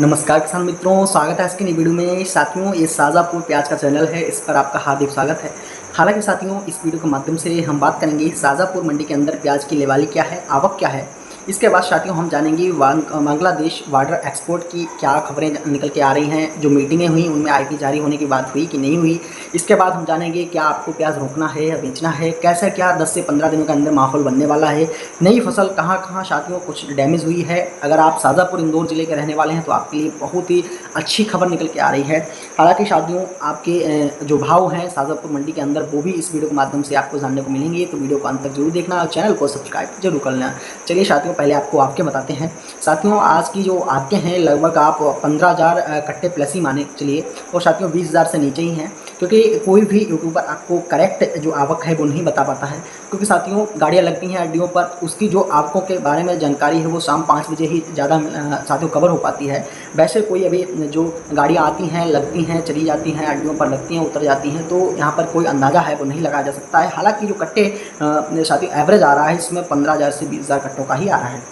नमस्कार किसान मित्रों, स्वागत है आज की नई वीडियो में। साथियों, ये शाजापुर प्याज का चैनल है, इस पर आपका हार्दिक स्वागत है। हालांकि साथियों, इस वीडियो के माध्यम से हम बात करेंगे शाजापुर मंडी के अंदर प्याज की लेवाली क्या है, आवक क्या है। इसके बाद साथियों हम जानेंगे बांग्लादेश वाटर एक्सपोर्ट की क्या खबरें निकल के आ रही हैं। जो मीटिंगें हुई उनमें आईपी जारी होने की बात हुई कि नहीं हुई। इसके बाद हम जानेंगे क्या आपको प्याज रोकना है या बेचना है, कैसे क्या 10 से 15 दिनों के अंदर माहौल बनने वाला है। नई फसल कहाँ कहाँ साथियों कुछ डैमेज हुई है। अगर आप शाजापुर इंदौर ज़िले के रहने वाले हैं तो आपके लिए बहुत ही अच्छी खबर निकल के आ रही है। हालांकि साथियों, आपके जो भाव हैं शाजापुर मंडी के अंदर वो भी इस वीडियो के माध्यम से आपको जानने को मिलेंगे, तो वीडियो को अंत तक जरूर देखना और चैनल को सब्सक्राइब जरूर कर लेना। चलिए साथियों, पहले आपको आपके बताते हैं। साथियों, आज की जो आपके हैं लगभग आप 15,000 कट्टे प्लस ही माने चलिए, और साथियों 20,000 से नीचे ही हैं, क्योंकि कोई भी यूट्यूबर आपको करेक्ट जो आवक है वो नहीं बता पाता है। क्योंकि साथियों गाड़ियाँ लगती हैं अड्डियों पर, उसकी जो आवकों के बारे में जानकारी है वो शाम 5 बजे ही ज़्यादा साथियों कवर हो पाती है। वैसे कोई अभी जो गाड़ियाँ आती हैं, लगती हैं, चली जाती हैं, अड्डियों पर लगती हैं, उतर जाती हैं, तो यहाँ पर कोई अंदाज़ा है वो नहीं लगाया जा सकता है। हालाँकि जो कट्टे साथियों एवरेज आ रहा है इसमें 15,000 से 20,000 कट्टों का ही आ रहा है।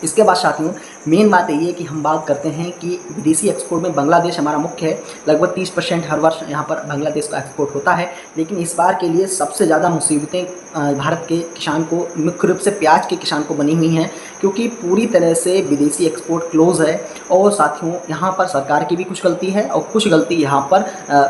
इसके बाद साथियों मेन बात यही है कि हम बात करते हैं कि विदेशी एक्सपोर्ट में बांग्लादेश हमारा मुख्य है। लगभग 30% हर वर्ष यहाँ पर बांग्लादेश का एक्सपोर्ट होता है। लेकिन इस बार के लिए सबसे ज़्यादा मुसीबतें भारत के किसान को, मुख्य रूप से प्याज के किसान को बनी हुई हैं, क्योंकि पूरी तरह से विदेशी एक्सपोर्ट क्लोज है। और साथियों यहाँ पर सरकार की भी कुछ गलती है और कुछ गलती यहाँ पर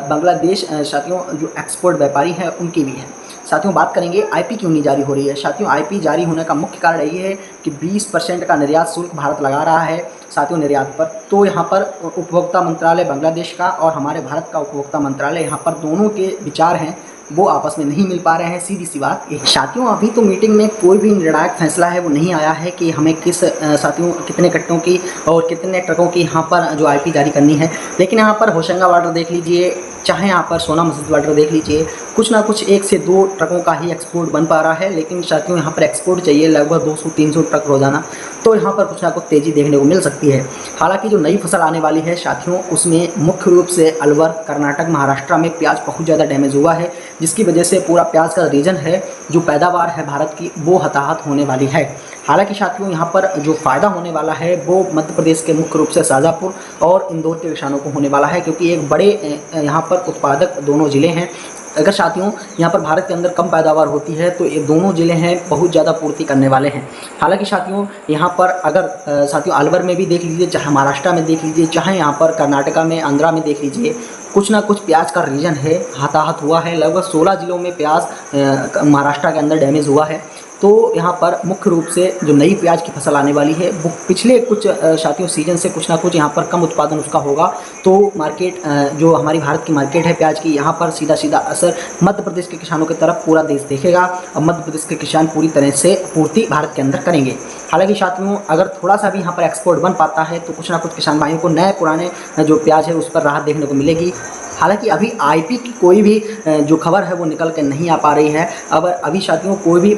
बांग्लादेश साथियों जो एक्सपोर्ट व्यापारी हैं उनकी भी है। साथियों बात करेंगे आईपी क्यों नहीं जारी हो रही है। साथियों आईपी जारी होने का मुख्य कारण यही है कि 20% का निर्यात शुल्क भारत लगा रहा है साथियों निर्यात पर। तो यहाँ पर उपभोक्ता मंत्रालय बांग्लादेश का और हमारे भारत का उपभोक्ता मंत्रालय, यहाँ पर दोनों के विचार हैं वो आपस में नहीं मिल पा रहे हैं। सीधी सी बात साथियों, अभी तो मीटिंग में कोई भी निर्णायक फैसला है वो नहीं आया है कि हमें किस साथियों कितने कट्टों की और कितने ट्रकों की यहाँ पर जो आईपी जारी करनी है। लेकिन यहाँ पर होशंगाबाद देख लीजिए, चाहे यहाँ पर सोना मसूद वाटर देख लीजिए, कुछ ना कुछ 1 से 2 ट्रकों का ही एक्सपोर्ट बन पा रहा है। लेकिन साथियों यहाँ पर एक्सपोर्ट चाहिए लगभग 200-300 ट्रक रोजाना, तो यहाँ पर कुछ ना कुछ तेज़ी देखने को मिल सकती है। हालांकि जो नई फसल आने वाली है साथियों उसमें मुख्य रूप से अलवर, कर्नाटक, महाराष्ट्र में प्याज बहुत ज़्यादा डैमेज हुआ है, जिसकी वजह से पूरा प्याज का रीजन है जो पैदावार है भारत की वो हताहत होने वाली है। हालांकि साथियों यहाँ पर जो फ़ायदा होने वाला है वो मध्य प्रदेश के मुख्य रूप से शाजापुर और इंदौर के किसानों को होने वाला है, क्योंकि एक बड़े यहाँ पर उत्पादक दोनों ज़िले हैं। अगर साथियों यहाँ पर भारत के अंदर कम पैदावार होती है तो ये दोनों ज़िले हैं बहुत ज़्यादा पूर्ति करने वाले हैं। हालांकि साथियों यहाँ पर अगर साथियों अलवर में भी देख लीजिए, चाहे महाराष्ट्र में देख लीजिए, चाहे यहाँ पर कर्नाटका में, आंध्रा में देख लीजिए, कुछ ना कुछ प्याज का रीजन है हताहत हुआ है। लगभग 16 जिलों में प्याज महाराष्ट्र के अंदर डैमेज हुआ है। तो यहाँ पर मुख्य रूप से जो नई प्याज की फसल आने वाली है वो पिछले कुछ साथियों सीजन से कुछ ना कुछ यहाँ पर कम उत्पादन उसका होगा। तो मार्केट जो हमारी भारत की मार्केट है प्याज की, यहाँ पर सीधा सीधा असर मध्य प्रदेश के किसानों की तरफ पूरा देश देखेगा और मध्य प्रदेश के किसान पूरी तरह से पूर्ति भारत के अंदर करेंगे। हालांकि साथियों अगर थोड़ा सा भी यहाँ पर एक्सपोर्ट बन पाता है तो कुछ ना कुछ किसान भाइयों को नए पुराने जो प्याज है उस पर राहत देखने को मिलेगी। हालांकि अभी आईपी की कोई भी जो खबर है वो निकल के नहीं आ पा रही है। अब अभी साथियों कोई भी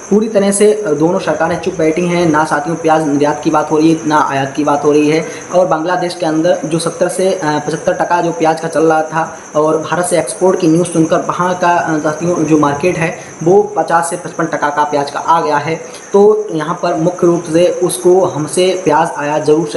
पूरी तरह से दोनों सरकारें चुप बैठी हैं, ना साथियों प्याज निर्यात की बात हो रही है ना आयात की बात हो रही है। और बांग्लादेश के अंदर जो 70 से 75% जो प्याज का चल रहा था और भारत से एक्सपोर्ट की न्यूज़ सुनकर वहाँ का साथियों जो मार्केट है वो 50 से 55% का प्याज का आ गया है। तो यहाँ पर मुख्य रूप से उसको हमसे प्याज आयात ज़रूर